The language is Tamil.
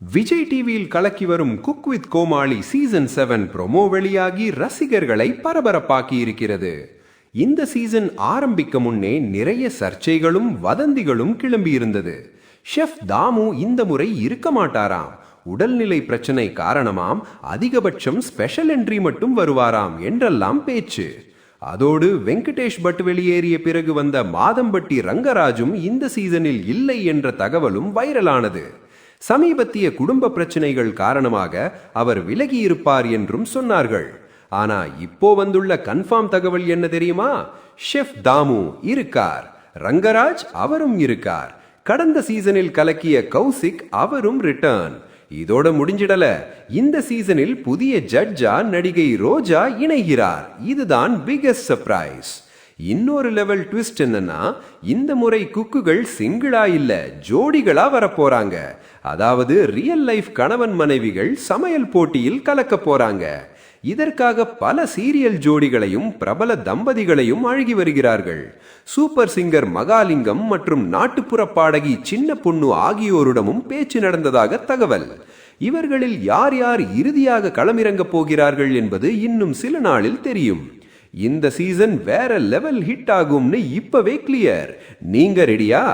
விஜய் டிவியில் கலக்கி வரும் Cook with Comali season 7 promo வெளியாகி ரசிகர்களை பரபரப்பாக்கி இருக்கிறது. இந்த சீசன் ஆரம்பிக்க முன்னே நிறைய சர்ச்சைகளும் வதந்திகளும் கிளம்பியிருந்தது. ஷெஃப் தாமு இந்த முறை இருக்க மாட்டாராம், உடல்நிலை பிரச்சனை காரணமாம், அதிகபட்சம் ஸ்பெஷல் என்ட்ரி மட்டும் வருவாராம் என்றெல்லாம் பேச்சு. அதோடு வெங்கடேஷ் பட் வெளியேறிய பிறகு வந்த மாதம்பட்டி ரங்கராஜும் இந்த சீசனில் இல்லை என்ற தகவலும் வைரலானது. சமீபத்திய குடும்ப பிரச்சனைகள் காரணமாக அவர் விலகி இருப்பார் என்றும் சொன்னார்கள். ஆனா இப்போ வந்துள்ள கன்ஃபார்ம் தகவல் என்ன தெரியுமா? ஷெஃப் தாமு இருக்கார், ரங்கராஜ் அவரும் இருக்கார், கடந்த சீசனில் கலக்கிய கௌசிக் அவரும் ரிட்டர்ன். இதோட முடிஞ்சிடல, இந்த சீசனில் புதிய ஜட்ஜா நடிகை ரோஜா இணைகிறார். இதுதான் பிகெஸ்ட் சர்ப்ரைஸ். இன்னொரு லெவல் ட்விஸ்ட் என்னன்னா, இந்த முறை குக்குகள் சிங்கிளா இல்ல ஜோடிகளா வரப்போறாங்க. அதாவது ரியல் லைஃப் கணவன் மனைவிகள் சமையல் போட்டியில் கலக்க போறாங்க. இதற்காக பல சீரியல் ஜோடிகளையும் பிரபல தம்பதிகளையும் அழகி வருகிறார்கள். சூப்பர் சிங்கர் மகாலிங்கம் மற்றும் நாட்டுப்புற பாடகி சின்ன பொண்ணு ஆகியோருடமும் பேச்சு நடந்ததாக தகவல். இவர்களில் யார் யார் இறுதியாக களமிறங்க போகிறார்கள் என்பது இன்னும் சில நாளில் தெரியும். இந்த சீசன் வேற லெவல் ஹிட் ஆகும்னு இப்பவே கிளியர். நீங்க ரெடியா?